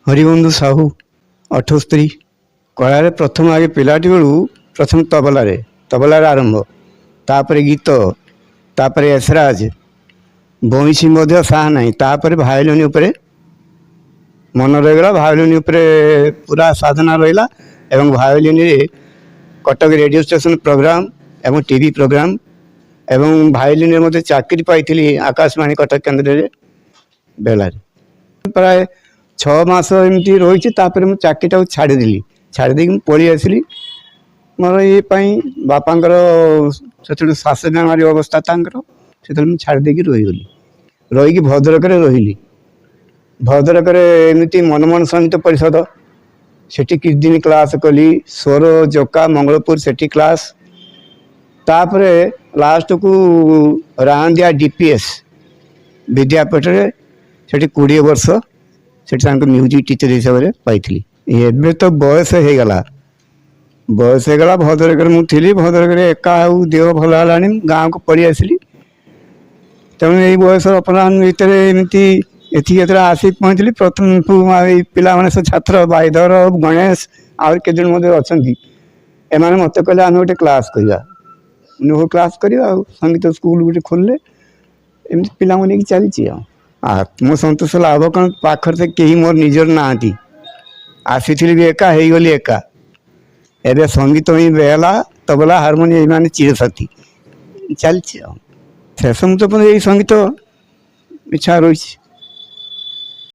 Haribandhu Sahu 78 colour प्रथम आगे पिलाटी बेलू प्रथम तबलार आरंभ तापर गीत तापर एसराज बंशी साहा नहीं तापर भायोलिन उपरे मन रहीगला भायोलिन उपरे पूरा साधना रहा एवं violin Cuttack radio station programme एवं टीवी प्रोग्राम एवं भायोलिन मत चाकरी पाई आकाशवाणी कटक केन्द्र बेलार प्राय 6 मास एमती रही चाकरी छाड़देली छाड़दे पलि आसली मोर ये बापांकर से श्वास बेमारी अवस्था से छाड़दे रहीगली रहीकि भद्रक रही भद्रक एमती मनमोहन संगीत परिषद सेठी किछ दिन क्लास कली स्वर जका मंगलपुर सेठी क्लास तापर लास्ट को रांदिया डीपीएस विद्यापीठ से 20 वर्ष से म्यूजिक टीचर हिसाब से पाई एबे तो बयस होगला भद्रक मुझी भद्रक एका देह भल है गाँव को पड़ी आसली तेणु यही बयस अपराह्न भितर एमती एथी आसी पहुँचली प्रथम पिला माने सब छात्र बाईधर गणेश आउर के जन अच्छा एम मत कहले आम गोटे क्लास करवा क्लास करवा संगीत स्कूल गोटे खोलले एमती पिला नहीं चली आत्मसंतोष लाभ कौन पाखर से कहीं मोर निजर ना आसी भी एका हो गली एका एवं संगीत ही बेला तबला हारमोनियम मान चिरसाथी चलती शेष मुहूर्त यही संगीत इच्छा रही।